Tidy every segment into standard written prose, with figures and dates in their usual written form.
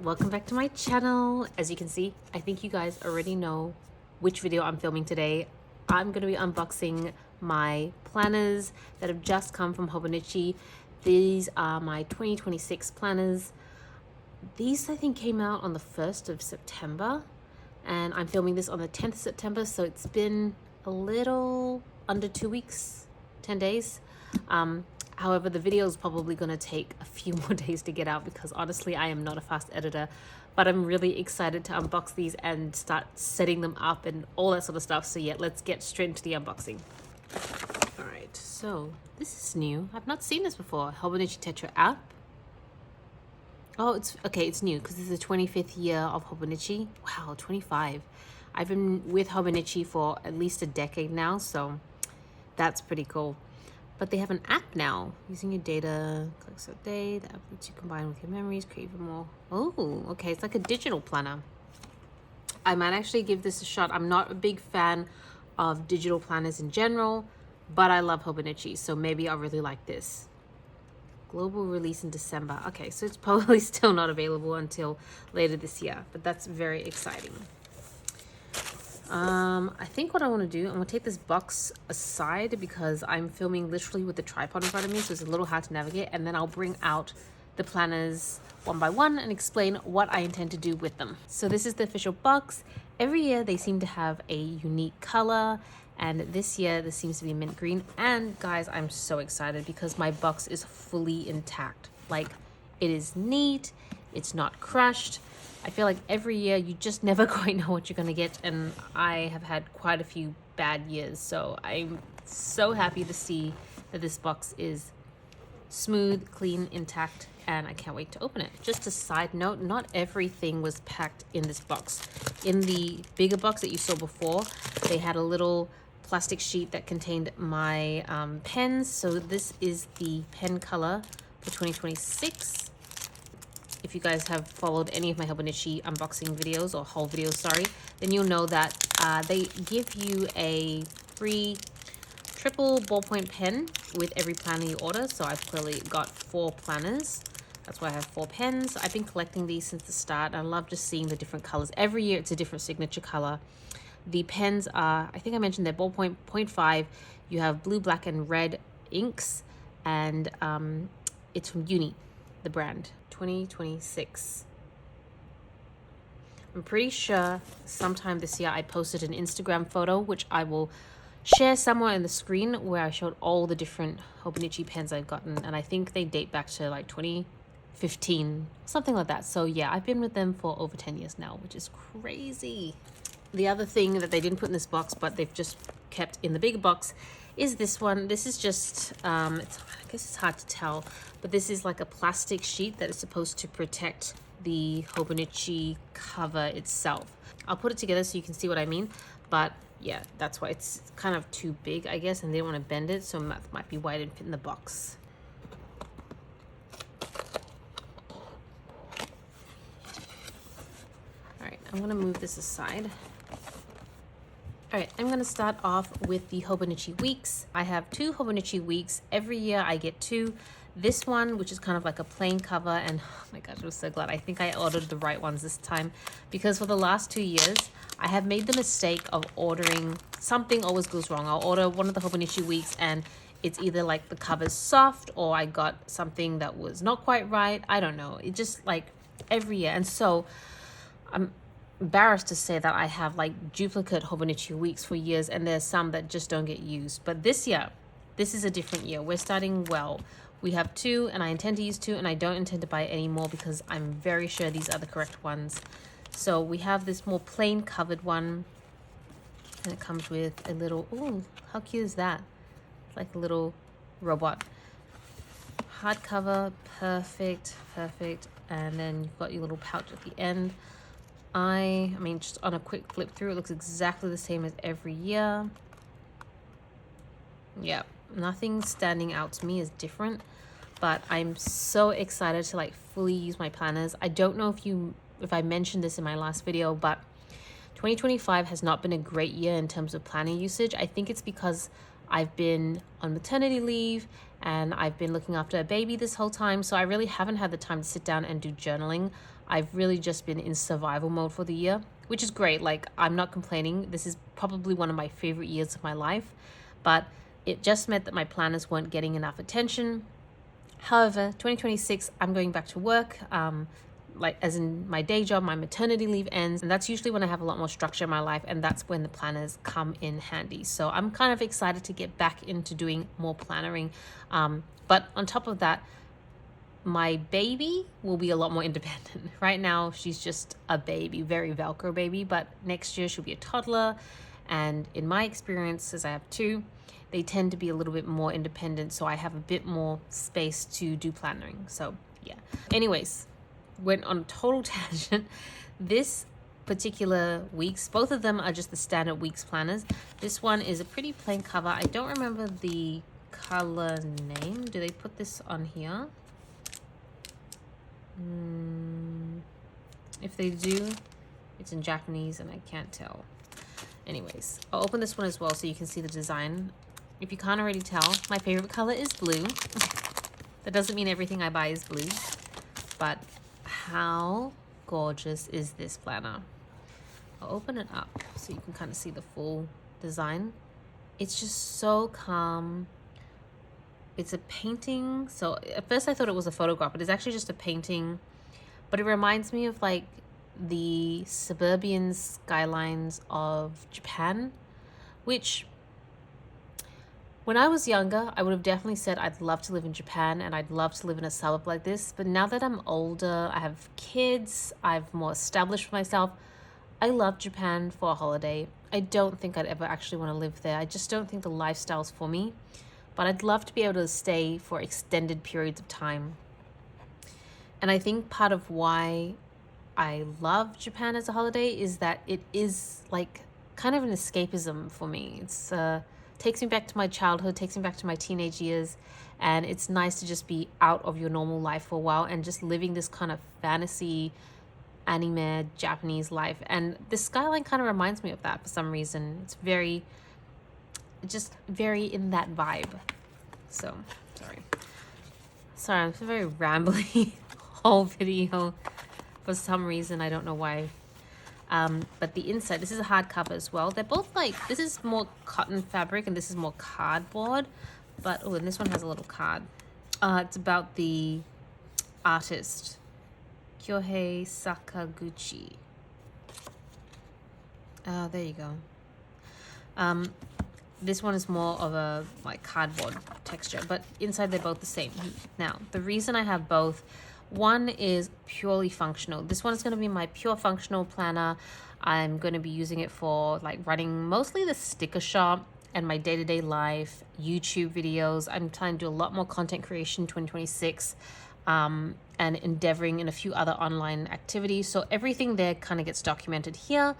welcome back to my channel. As you can see, I think you guys already know which video I'm filming today. I'm going to be unboxing my planners that have just come from Hobonichi. These are my 2026 planners. These I think came out on the 1st of September and I'm filming this on the 10th of September, so it's been a little under 2 weeks, 10 days. However, the video is probably going to take a few more days to get out because honestly, I am not a fast editor, but I'm really excited to unbox these and start setting them up and all that sort of stuff. So yeah, let's get straight into the unboxing. All right, so this is new. I've not seen this before. Hobonichi Tetra app. Oh, it's okay. It's new because this is the 25th year of Hobonichi. Wow, 25. I've been with Hobonichi for at least a decade now, so that's pretty cool. But they have an app now. Using your data, click so day, the app lets you combine with your memories, create even more. Oh, okay, it's like a digital planner. I might actually give this a shot. I'm not a big fan of digital planners in general, but I love Hobonichi, so maybe I'll really like this. Global release in December. Okay, so it's probably still not available until later this year, but that's very exciting. I think what I want to do, I'm going to take this box aside because I'm filming literally with the tripod in front of me, so it's a little hard to navigate, and then I'll bring out the planners one by one and explain what I intend to do with them. So this is the official box. Every year they seem to have a unique color, and this year this seems to be mint green. And guys, I'm so excited because my box is fully intact. Like, it is neat, it's not crushed. I feel like every year you just never quite know what you're gonna get, and I have had quite a few bad years, so I'm so happy to see that this box is smooth, clean, intact, and I can't wait to open it. Just a side note, not everything was packed in this box. In the bigger box that you saw before, they had a little plastic sheet that contained my pens. So this is the pen color for 2026. If you guys have followed any of my Hobonichi unboxing videos or haul videos, sorry, then you'll know that they give you a free triple ballpoint pen with every planner you order. So I've clearly got 4 planners. That's why I have 4 pens. I've been collecting these since the start. I love just seeing the different colors. Every year it's a different signature color. The pens are, I think I mentioned they're ballpoint 0.5. You have blue, black, and red inks, and it's from Uni, the brand. 2026. I'm pretty sure sometime this year I posted an Instagram photo, which I will share somewhere in the screen, where I showed all the different Hobonichi pens I've gotten, and I think they date back to like 2015, something like that. So yeah, I've been with them for over 10 years now, which is crazy. The other thing that they didn't put in this box, but they've just kept in the bigger box, is this one. This is just, I guess it's hard to tell, but this is like a plastic sheet that is supposed to protect the Hobonichi cover itself. I'll put it together so you can see what I mean, but yeah, that's why it's kind of too big, I guess, and they don't want to bend it, so that might be why it didn't fit in the box. All right, I'm gonna move this aside. All right, I'm gonna start off with the Hobonichi Weeks. I have 2 Hobonichi Weeks. Every year I get 2. This one, which is kind of like a plain cover, and oh my gosh, I'm so glad. I think I ordered the right ones this time, because for the last 2 years, I have made the mistake of ordering, something always goes wrong. I'll order one of the Hobonichi Weeks and it's either like the cover's soft, or I got something that was not quite right. I don't know. It just like every year. And so I'm embarrassed to say that I have like duplicate Hobonichi Weeks for years, and there's some that just don't get used. But this year, this is a different year. We're starting well. We have 2, and I intend to use 2, and I don't intend to buy any more because I'm very sure these are the correct ones. So we have this more plain covered one, and it comes with a little, oh, how cute is that? It's like a little robot. Hardcover, perfect. And then you've got your little pouch at the end. I mean, just on a quick flip through, it looks exactly the same as every year. Yeah, nothing standing out to me is different, but I'm so excited to like fully use my planners. I don't know if I mentioned this in my last video, but 2025 has not been a great year in terms of planner usage. I think it's because I've been on maternity leave and I've been looking after a baby this whole time, so I really haven't had the time to sit down and do journaling. I've really just been in survival mode for the year, which is great. Like, I'm not complaining. This is probably one of my favorite years of my life, but it just meant that my planners weren't getting enough attention. However, 2026, I'm going back to work. Like, as in my day job, my maternity leave ends, and that's usually when I have a lot more structure in my life, and that's when the planners come in handy. So I'm kind of excited to get back into doing more plannering. But on top of that, my baby will be a lot more independent. Right now, she's just a baby, very Velcro baby, but next year she'll be a toddler. And in my experience, as I have two, they tend to be a little bit more independent, so I have a bit more space to do plannering. So yeah. Anyways, went on a total tangent. This particular weeks, both of them are just the standard weeks planners. This one is a pretty plain cover. I don't remember the color name. Do they put this on here? If they do, it's in Japanese and I can't tell. Anyways, I'll open this one as well so you can see the design. If you can't already tell, my favorite color is blue. That doesn't mean everything I buy is blue, but how gorgeous is this planner? I'll open it up so you can kind of see the full design. It's just so calm. It's a painting. So at first I thought it was a photograph, but it's actually just a painting. But it reminds me of like the suburban skylines of Japan, which when I was younger, I would have definitely said I'd love to live in Japan and I'd love to live in a suburb like this. But now that I'm older, I have kids, I've more established myself, I love Japan for a holiday. I don't think I'd ever actually want to live there. I just don't think the lifestyle's for me. But I'd love to be able to stay for extended periods of time. And I think part of why I love Japan as a holiday is that it is like kind of an escapism for me. It's takes me back to my childhood, takes me back to my teenage years, and it's nice to just be out of your normal life for a while and just living this kind of fantasy anime Japanese life. And this skyline kind of reminds me of that for some reason. It's just very in that vibe. So sorry, I'm very rambly whole video for some reason. I don't know why. But the inside, this is a hardcover as well. They're both like, this is more cotton fabric and this is more cardboard. But, oh, and this one has a little card. It's about the artist, Kyohei Sakaguchi. Oh, there you go. This one is more of a like cardboard texture, but inside they're both the same. Now, the reason I have both, one is purely functional. This one is going to be my pure functional planner. I'm going to be using it for like running mostly the sticker shop and my day-to-day life, YouTube videos. I'm trying to do a lot more content creation 2026 and endeavoring in a few other online activities. So everything there kind of gets documented here.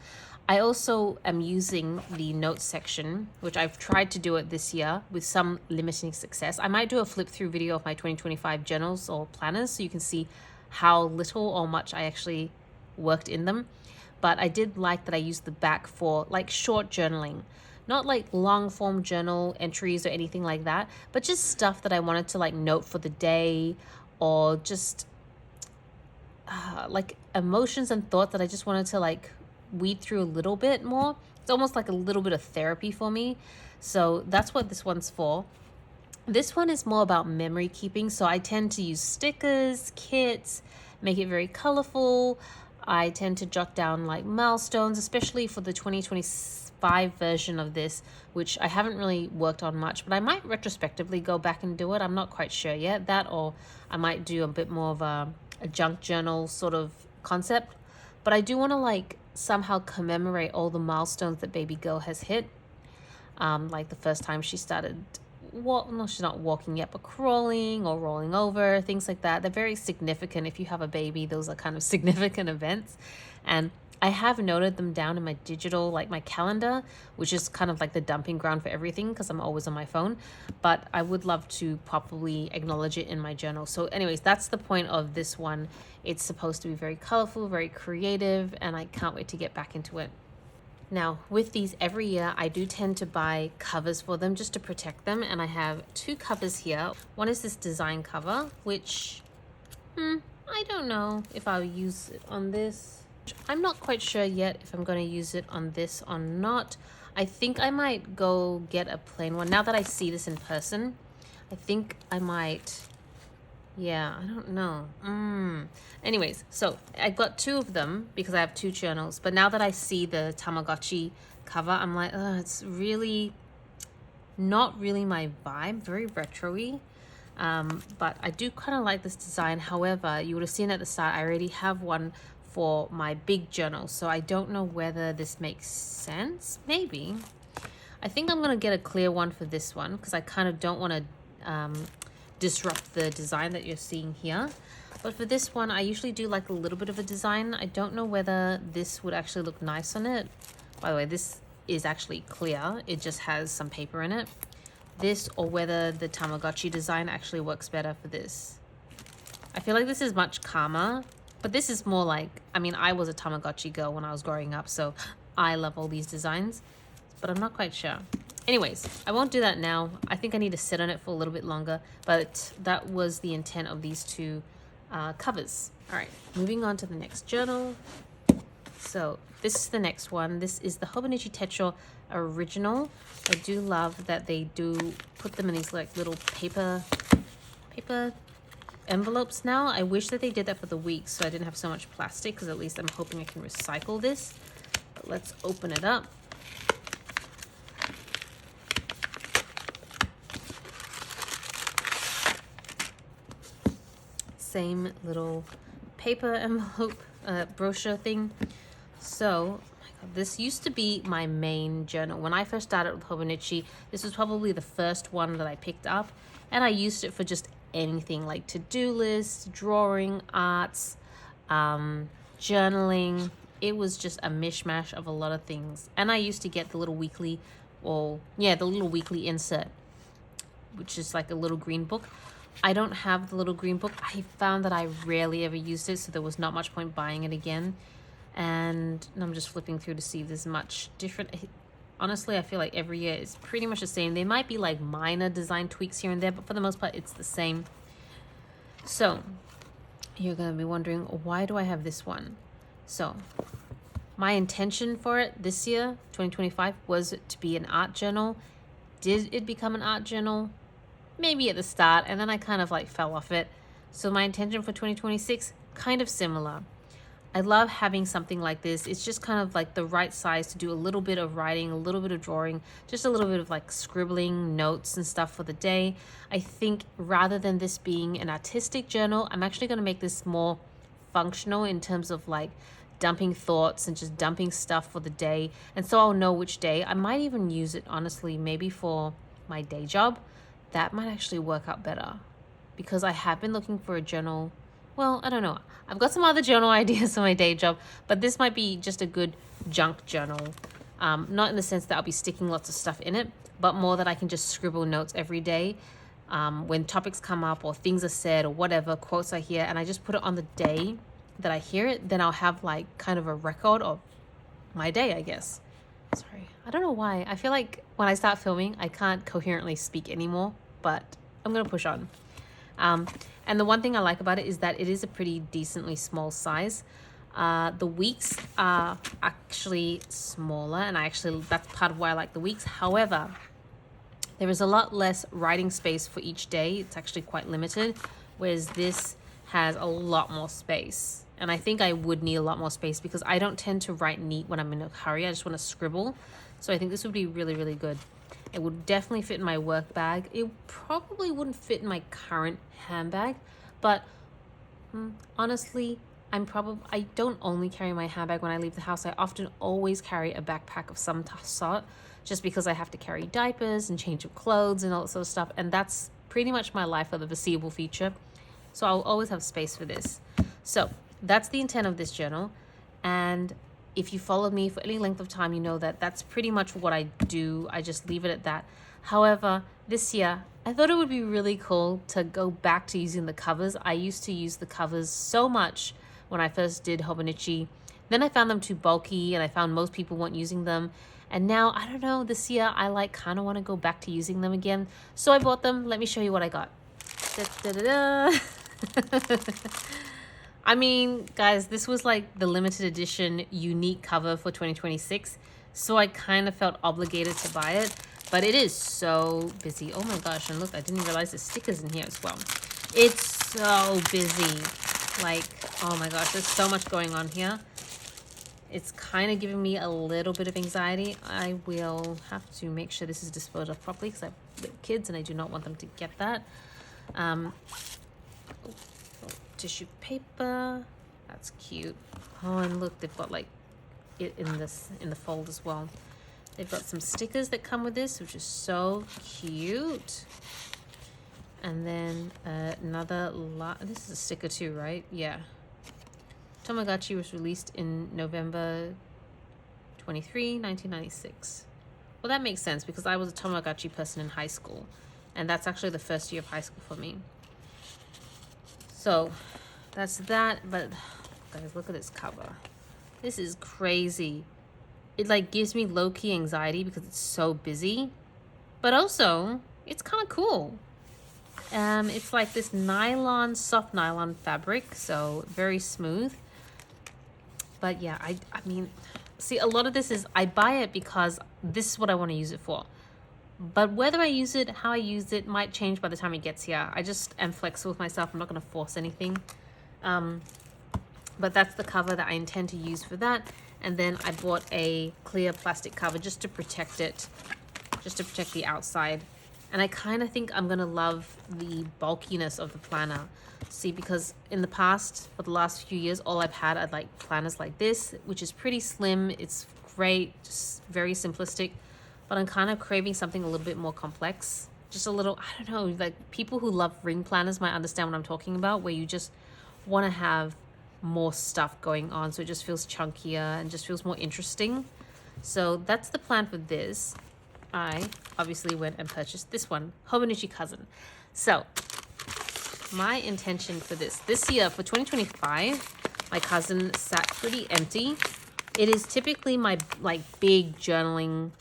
I also am using the notes section, which I've tried to do it this year with some limiting success. I might do a flip through video of my 2025 journals or planners so you can see how little or much I actually worked in them. But I did like that I used the back for like short journaling, not like long form journal entries or anything like that, but just stuff that I wanted to like note for the day or just like emotions and thoughts that I just wanted to like weed through a little bit more. It's almost like a little bit of therapy for me. So that's what this one's for. This one is more about memory keeping. So I tend to use stickers, kits, make it very colorful. I tend to jot down like milestones, especially for the 2025 version of this, which I haven't really worked on much, but I might retrospectively go back and do it. I'm not quite sure yet. That, or I might do a bit more of a junk journal sort of concept. But I do want to like somehow commemorate all the milestones that baby girl has hit. Like the first time she started she's not walking yet, but crawling or rolling over, things like that. They're very significant. If you have a baby, those are kind of significant events. And I have noted them down in my digital, like my calendar, which is kind of like the dumping ground for everything because I'm always on my phone. But I would love to properly acknowledge it in my journal. So anyways, that's the point of this one. It's supposed to be very colorful, very creative, and I can't wait to get back into it. Now, with these every year, I do tend to buy covers for them just to protect them. And I have two covers here. One is this design cover, which I'm I don't know if I'll use it on this. I'm not quite sure yet if I'm going to use it on this or not. I think I might go get a plain one. Now that I see this in person, I think I might... Yeah, I don't know. Anyways, so I got two of them because I have two journals. But now that I see the Tamagotchi cover, I'm like, it's really not really my vibe. Very retro-y. But I do kind of like this design. However, you would have seen at the start, I already have one for my big journal. So I don't know whether this makes sense. Maybe. I think I'm going to get a clear one for this one because I kind of don't want to... disrupt the design that you're seeing here. But for this one, I usually do like a little bit of a design. I don't know whether this would actually look nice on it. By the way, this is actually clear. It just has some paper in it. This, or whether the Tamagotchi design actually works better for this. I feel like this is much calmer, but this is more like, I mean, I was a Tamagotchi girl when I was growing up, so I love all these designs, but I'm not quite sure. Anyways, I won't do that now. I think I need to sit on it for a little bit longer, but that was the intent of these two covers. All right, moving on to the next journal. So this is the next one. This is the Hobonichi Techo original. I do love that they do put them in these like little paper envelopes now. I wish that they did that for the weeks so I didn't have so much plastic, because at least I'm hoping I can recycle this. But let's open it up. Same little paper envelope brochure thing. So, oh my God, this used to be my main journal. When I first started with Hobonichi, this was probably the first one that I picked up, and I used it for just anything like to-do lists, drawing, arts, journaling. It was just a mishmash of a lot of things. And I used to get the little weekly, the little weekly insert, which is like a little green book. I don't have the little green book. I found that I rarely ever used it, so there was not much point buying it again. And I'm just flipping through to see if there's much different. Honestly, I feel like every year is pretty much the same. They might be like minor design tweaks here and there, but for the most part, it's the same. So you're going to be wondering, why do I have this one? So my intention for it this year, 2025, was to be an art journal. Did it become an art journal? Maybe at the start, and then I kind of like fell off it. So my intention for 2026, kind of similar. I love having something like this. It's just kind of like the right size to do a little bit of writing, a little bit of drawing, just a little bit of like scribbling notes and stuff for the day. I think rather than this being an artistic journal, I'm actually going to make this more functional in terms of like dumping thoughts and just dumping stuff for the day. And so I'll know which day. I might even use it, honestly, maybe for my day job. That might actually work out better, because I have been looking for a journal. Well, I don't know. I've got some other journal ideas for my day job, but this might be just a good junk journal. Not in the sense that I'll be sticking lots of stuff in it, but more that I can just scribble notes every day. When topics come up or things are said or whatever, quotes I hear, and I just put it on the day that I hear it, then I'll have like kind of a record of my day, I guess. Sorry. I don't know why. I feel like when I start filming, I can't coherently speak anymore, but I'm going to push on. And the one thing I like about it is that it is a pretty decently small size. The weeks are actually smaller, and that's part of why I like the weeks. However, there is a lot less writing space for each day. It's actually quite limited, whereas this has a lot more space. And I think I would need a lot more space because I don't tend to write neat when I'm in a hurry. I just want to scribble. So I think this would be really, really good. It would definitely fit in my work bag. It probably wouldn't fit in my current handbag, but honestly, I don't only carry my handbag when I leave the house. I often always carry a backpack of some sort, just because I have to carry diapers and change of clothes and all that sort of stuff. And that's pretty much my life for the foreseeable future. So I'll always have space for this. So that's the intent of this journal. And if you followed me for any length of time, you know that that's pretty much what I do. I just leave it at that. However, this year, I thought it would be really cool to go back to using the covers. I used to use the covers so much when I first did Hobonichi. Then I found them too bulky, and I found most people weren't using them. And now, I don't know, this year I kind of want to go back to using them again. So I bought them. Let me show you what I got. Da, da, da, da. I mean, guys, this was like the limited edition unique cover for 2026. So I kind of felt obligated to buy it. But it is so busy. Oh my gosh. And look, I didn't realize there's stickers in here as well. It's so busy. Like, oh my gosh, there's so much going on here. It's kind of giving me a little bit of anxiety. I will have to make sure this is disposed of properly because I have little kids and I do not want them to get that. Tissue paper. That's cute. Oh, and look, they've got like it in the fold as well. They've got some stickers that come with this, which is so cute. And then another this is a sticker too, right? Yeah. Tamagotchi was released in November 23, 1996. Well, that makes sense because I was a Tamagotchi person in high school. And that's actually the first year of high school for me. So that's that. But guys, look at this cover. This is crazy. It like gives me low-key anxiety because it's so busy. But also, it's kind of cool. It's like this nylon, soft nylon fabric. So very smooth. But yeah, I mean, see, a lot of this is I buy it because this is what I want to use it for. But whether I use it, how I use it might change by the time it gets here. I just am flexible with myself. I'm not going to force anything. But that's the cover that I intend to use for that. And then I bought a clear plastic cover just to protect it, just to protect the outside. And I kind of think I'm going to love the bulkiness of the planner. See, because in the past, for the last few years, all I've had are like planners like this, which is pretty slim. It's great, just very simplistic. But I'm kind of craving something a little bit more complex. Just a little, I don't know, like people who love ring planners might understand what I'm talking about, where you just want to have more stuff going on. So it just feels chunkier and just feels more interesting. So that's the plan for this. I obviously went and purchased this one, Hobonichi Cousin. So my intention for this year, for 2025, my cousin sat pretty empty. It is typically my like big journaling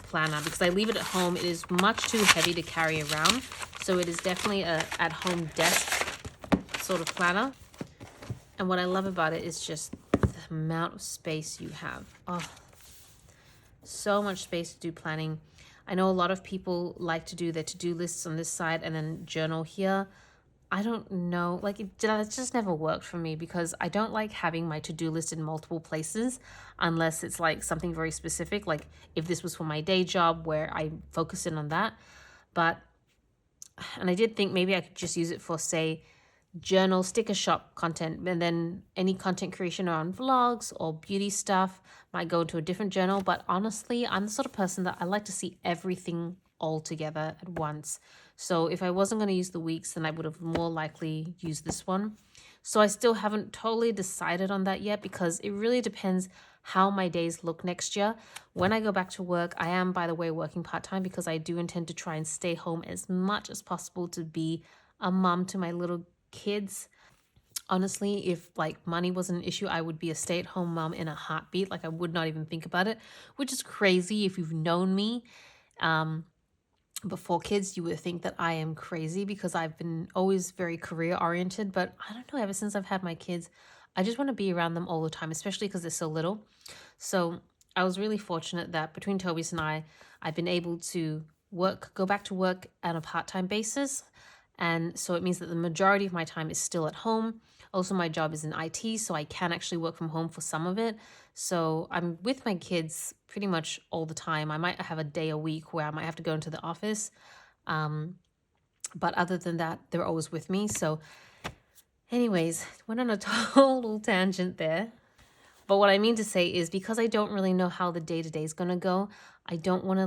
planner because I leave it at home. It is much too heavy to carry around. So it is definitely a at-home desk sort of planner. And what I love about it is just the amount of space you have. Oh, so much space to do planning. I know a lot of people like to do their to-do lists on this side and then journal here. I don't know, like it just never worked for me because I don't like having my to-do list in multiple places unless it's like something very specific, like if this was for my day job where I focus in on that. And I did think maybe I could just use it for, say, journal sticker shop content, and then any content creation around vlogs or beauty stuff might go into a different journal. But honestly, I'm the sort of person that I like to see everything all together at once. So if I wasn't going to use the weeks, then I would have more likely used this one. So I still haven't totally decided on that yet because it really depends how my days look next year. When I go back to work, I am, by the way, working part-time because I do intend to try and stay home as much as possible to be a mom to my little kids. Honestly, if like money wasn't an issue, I would be a stay-at-home mom in a heartbeat. Like I would not even think about it, which is crazy. If you've known me before kids, you would think that I am crazy because I've been always very career oriented. But I don't know, ever since I've had my kids, I just want to be around them all the time, especially because they're so little. So I was really fortunate that between Toby's and I've been able to go back to work on a part-time basis. And so it means that the majority of my time is still at home. Also, my job is in IT, so I can actually work from home for some of it. So I'm with my kids pretty much all the time. I might have a day a week where I might have to go into the office. But other than that, they're always with me. So anyways, went on a total tangent there. But what I mean to say is because I don't really know how the day-to-day is going to go, I don't want to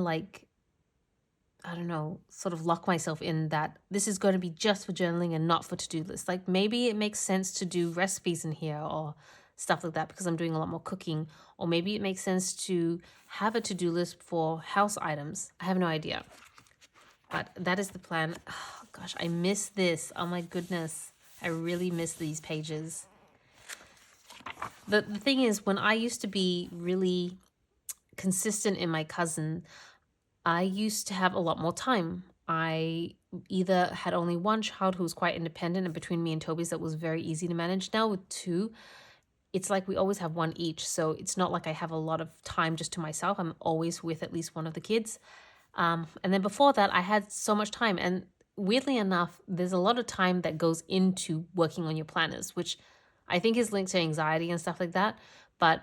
I don't know, sort of lock myself in that this is going to be just for journaling and not for to-do lists. Like maybe it makes sense to do recipes in here or stuff like that because I'm doing a lot more cooking. Or maybe it makes sense to have a to-do list for house items. I have no idea. But that is the plan. Oh, gosh, I miss this. Oh my goodness. I really miss these pages. The thing is, when I used to be really consistent in my cousin, I used to have a lot more time. I either had only one child who was quite independent, and between me and Toby's, that was very easy to manage. Now with two, it's like we always have one each. So it's not like I have a lot of time just to myself. I'm always with at least one of the kids. And then before that, I had so much time. And weirdly enough, there's a lot of time that goes into working on your planners, which I think is linked to anxiety and stuff like that. But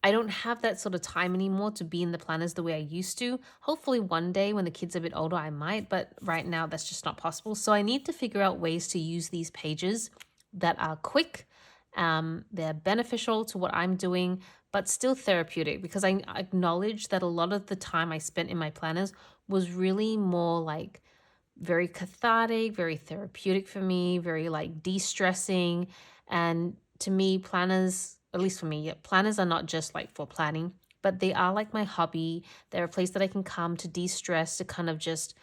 I don't have that sort of time anymore to be in the planners the way I used to. Hopefully one day when the kids are a bit older, I might, but right now that's just not possible. So I need to figure out ways to use these pages that are quick. They're beneficial to what I'm doing, but still therapeutic, because I acknowledge that a lot of the time I spent in my planners was really more like very cathartic, very therapeutic for me, very like de-stressing. And to me, planners, at least for me, yeah, planners are not just like for planning, but they are like my hobby. They're a place that I can come to de-stress, to kind of just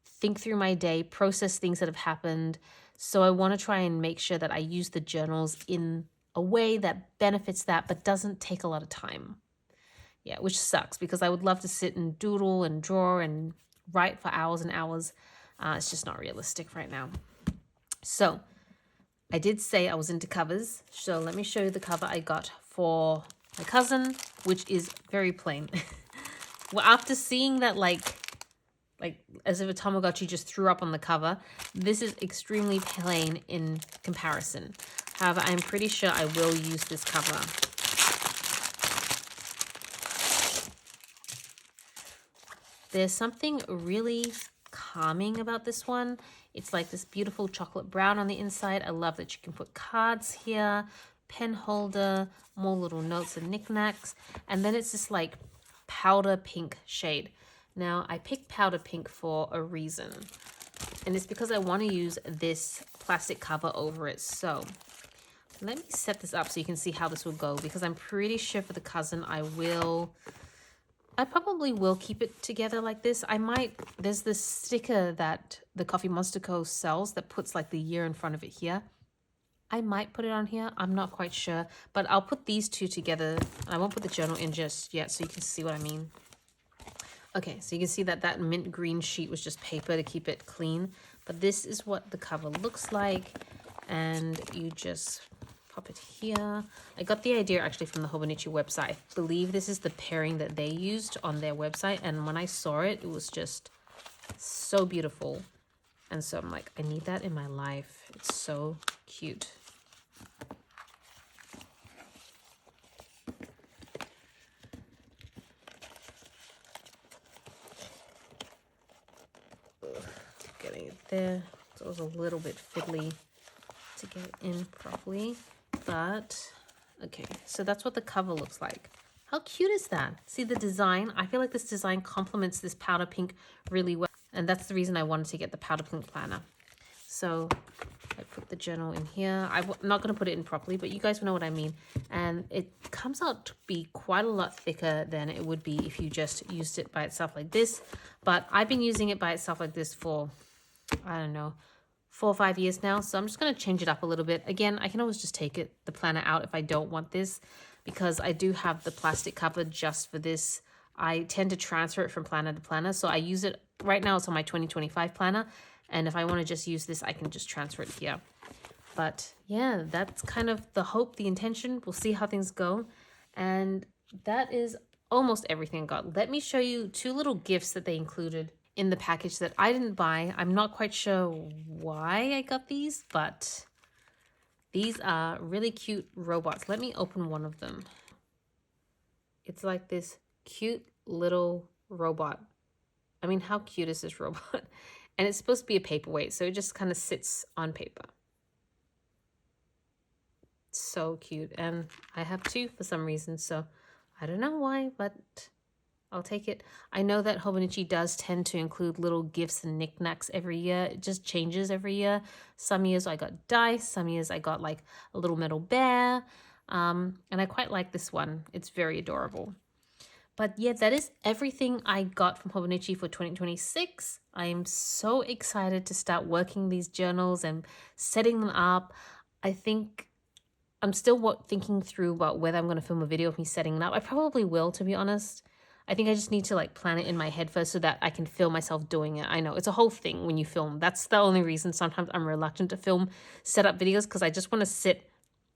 think through my day, process things that have happened. So I want to try and make sure that I use the journals in a way that benefits that, but doesn't take a lot of time. Yeah, which sucks, because I would love to sit and doodle and draw and write for hours and hours. It's just not realistic right now. So I did say I was into covers. So let me show you the cover I got for my cousin, which is very plain. Well, after seeing that, like as if a Tamagotchi just threw up on the cover, this is extremely plain in comparison. However, I'm pretty sure I will use this cover. There's something really calming about this one. It's like this beautiful chocolate brown on the inside. I love that you can put cards here, pen holder, more little notes and knickknacks. And then it's this like powder pink shade. Now, I picked powder pink for a reason, and it's because I want to use this plastic cover over it. So let me set this up so you can see how this will go, because I'm pretty sure for the cousin, I probably will keep it together like this. There's this sticker that the Coffee Monster Co. sells that puts like the year in front of it here. I might put it on here. I'm not quite sure, but I'll put these two together. I won't put the journal in just yet so you can see what I mean. Okay, so you can see that that mint green sheet was just paper to keep it clean. But this is what the cover looks like. And you just pop it here. I got the idea actually from the Hobonichi website. I believe this is the pairing that they used on their website. And when I saw it, it was just so beautiful. And so I'm like, I need that in my life. It's so cute. Getting it there. So it was a little bit fiddly to get it in properly, but okay, so that's what the cover looks like. How cute is that? See the design? I feel like this design complements this powder pink really well, and that's the reason I wanted to get the powder pink planner. So I put the journal in here. I'm not going to put it in properly, but you guys know what I mean. And it comes out to be quite a lot thicker than it would be if you just used it by itself like this. But I've been using it by itself like this for, I don't know, 4 or 5 years now. So I'm just going to change it up a little bit. Again, I can always just take the planner out if I don't want this, because I do have the plastic cover just for this. I tend to transfer it from planner to planner. So I use it right now. It's on my 2025 planner. And if I want to just use this, I can just transfer it here. But yeah, that's kind of the hope, the intention. We'll see how things go. And that is almost everything I got. Let me show you 2 little gifts that they included in the package that I didn't buy. I'm not quite sure why I got these, but these are really cute robots. Let me open one of them. It's like this cute little robot. I mean, how cute is this robot? And it's supposed to be a paperweight, so it just kind of sits on paper. So cute. And I have 2 for some reason, so I don't know why, but I'll take it. I know that Hobonichi does tend to include little gifts and knickknacks every year. It just changes every year. Some years I got dice, some years I got like a little metal bear. And I quite like this one. It's very adorable. But yeah, that is everything I got from Hobonichi for 2026. I am so excited to start working these journals and setting them up. I think I'm still thinking through about whether I'm going to film a video of me setting it up. I probably will, to be honest. I think I just need to like plan it in my head first so that I can feel myself doing it. I know it's a whole thing when you film. That's the only reason sometimes I'm reluctant to film setup videos, because I just want to sit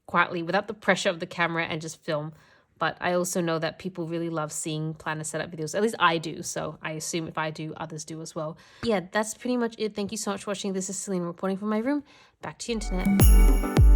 quietly without the pressure of the camera and just film. But I also know that people really love seeing planner setup videos. At least I do. So I assume if I do, others do as well. Yeah, that's pretty much it. Thank you so much for watching. This is Celina reporting from my room. Back to you, internet.